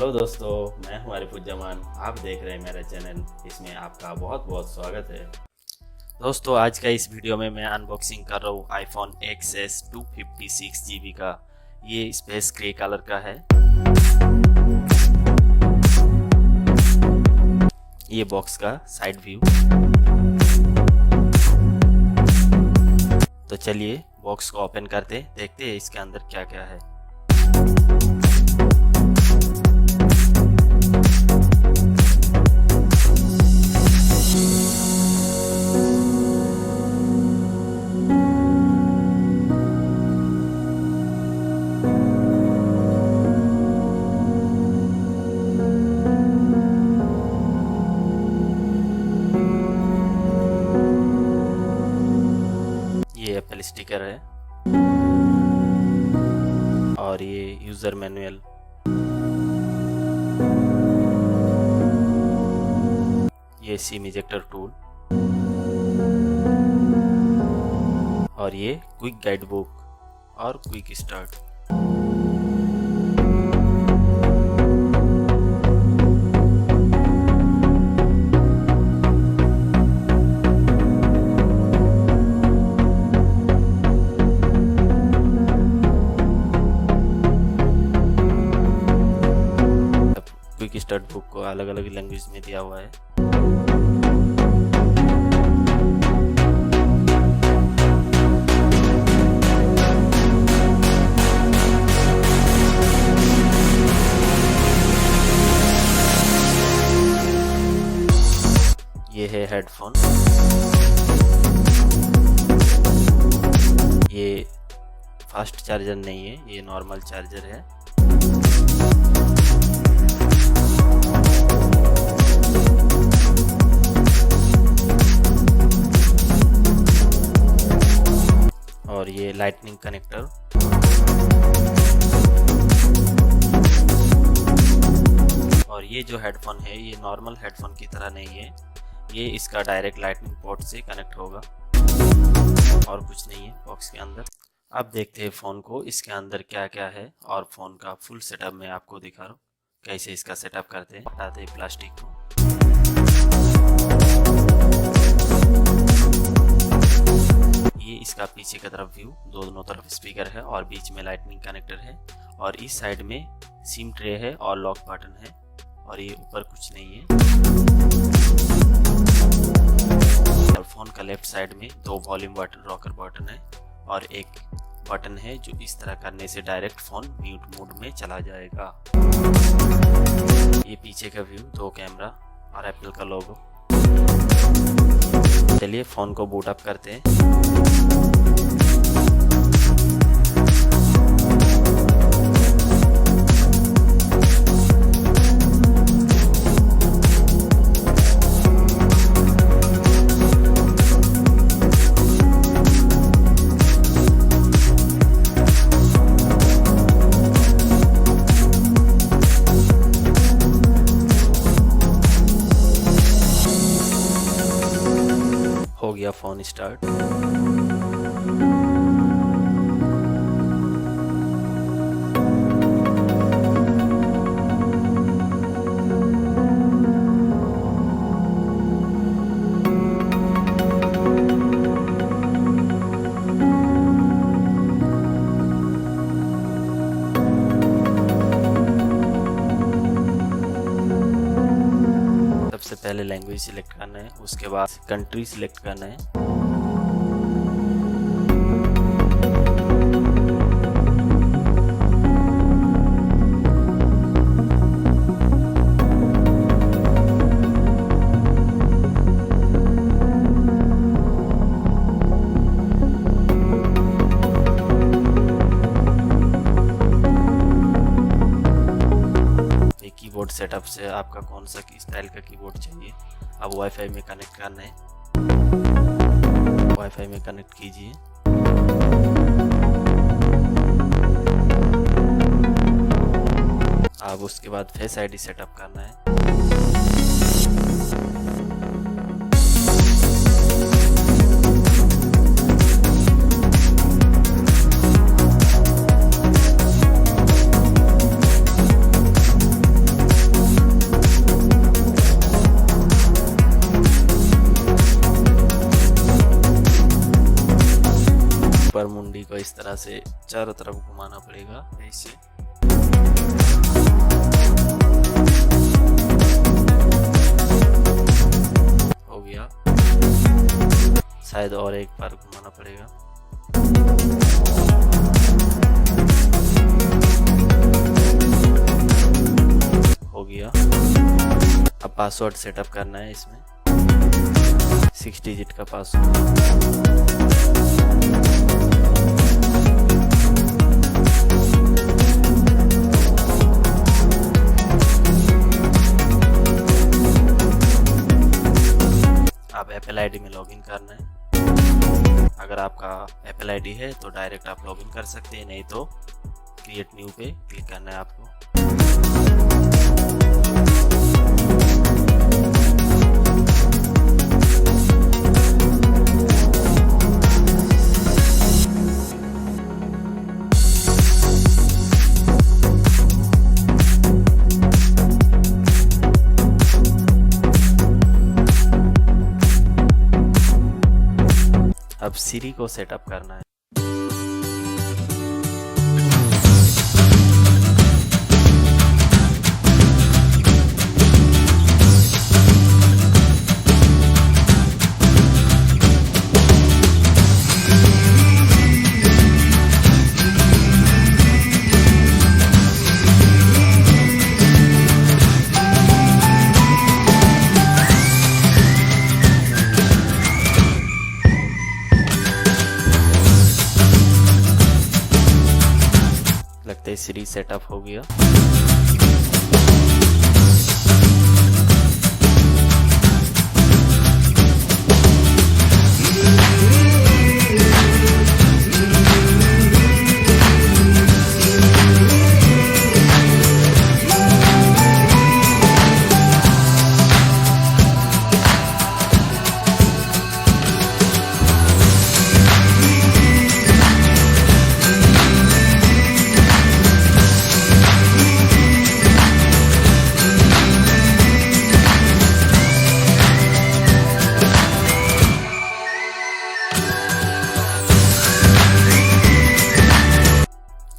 Hello दोस्तों, मैं हूं आरिफुज्जमान। आप देख रहे हैं मेरा चैनल, इसमें आपका बहुत बहुत स्वागत है। दोस्तों, आज का इस वीडियो में मैं अनबॉक्सिंग कर रहा हूँ आईफोन XS 256 GB का। ये स्पेस ग्रे कलर का है। ये बॉक्स का साइड व्यू। तो चलिए बॉक्स को ओपन करते, देखते हैं इसके अंदर क्या क्या है। ये एप्पल स्टिकर है और ये यूजर मैनुअल। ये सिम इजेक्टर टूल और ये क्विक गाइड बुक और quick start. Quick start book को अलग अलग लैंग्वेज में दिया हुआ है। ये है हेडफोन। ये फास्ट चार्जर नहीं है, ये नॉर्मल चार्जर है। और ये लाइटनिंग कनेक्टर। और ये जो हेडफोन है ये नॉर्मल हेडफोन की तरह नहीं है, ये इसका डायरेक्ट लाइटनिंग पोर्ट से कनेक्ट होगा और कुछ नहीं है बॉक्स के अंदर। अब देखते हैं फ़ोन को, इसके अंदर क्या क्या है और फ़ोन का फुल सेटअप मैं आपको दिखा रहा हूँ कैसे इसका सेटअप करते हैं। हटाते हैं प्लास्टिक को। ये इसका पीछे की तरफ व्यू, दोनों तरफ स्पीकर है और बीच में लाइटनिंग कनेक्टर है और इस साइड में सिम ट्रे है और लॉक बटन है और ये ऊपर कुछ नहीं है। और फोन का लेफ्ट साइड में दो वॉल्यूम बटन, रॉकर बटन है और एक बटन है जो इस तरह करने से डायरेक्ट फोन म्यूट मोड में चला जाएगा। ये पीछे का व्यू, दो कैमरा और एप्पल का लोगो। चलिए फोन को बूट अप करते हैं। हो गया फोन स्टार्ट। सबसे पहले लैंग्वेज सिलेक्ट करना है, उसके बाद कंट्री सिलेक्ट करना है। कीबोर्ड सेटअप से आपका कौन सा स्टाइल का कीबोर्ड चाहिए। अब वाईफाई में कनेक्ट करना है, वाईफाई में कनेक्ट कीजिए। अब उसके बाद फेस आईडी सेटअप करना है। कुंडी को इस तरह से चारों तरफ घुमाना पड़ेगा ऐसे। हो गया, शायद और एक बार घुमाना पड़ेगा। हो गया। अब पासवर्ड सेटअप करना है इसमें, 6 डिजिट का पासवर्ड। अब एप्पल आईडी में लॉगिन करना है। अगर आपका एप्पल आईडी है तो डायरेक्ट आप लॉगिन कर सकते हैं, नहीं तो क्रिएट न्यू पे क्लिक करना है आपको। अब सिरी को सेटअप करना है। लगता है सिरी सेटअप हो गया।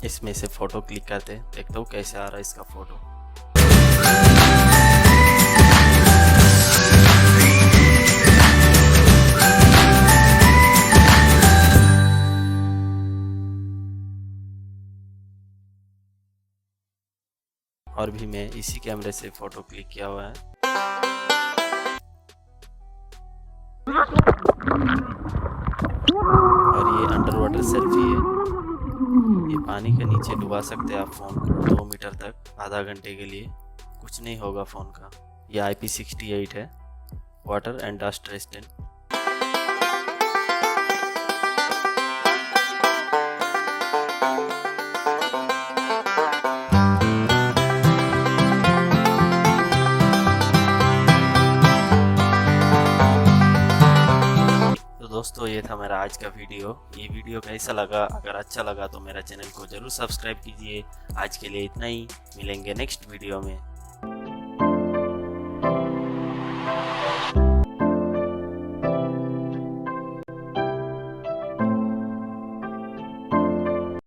इसमें से फोटो क्लिक करते हैं, देखता हूँ कैसे आ रहा है इसका फोटो। और भी मैं इसी कैमरे से फोटो क्लिक किया हुआ है। और ये अंडर वाटर सेल्फी है। ये पानी के नीचे डुबा सकते हैं आप फ़ोन को 2 मीटर तक आधा घंटे के लिए, कुछ नहीं होगा फ़ोन का। ये IP68 है, वाटर एंड डस्ट रेजिस्टेंट। दोस्तों ये था मेरा आज का वीडियो। ये वीडियो कैसा लगा? अगर अच्छा लगा तो मेरा चैनल को जरूर सब्सक्राइब कीजिए। आज के लिए इतना ही, मिलेंगे नेक्स्ट वीडियो में।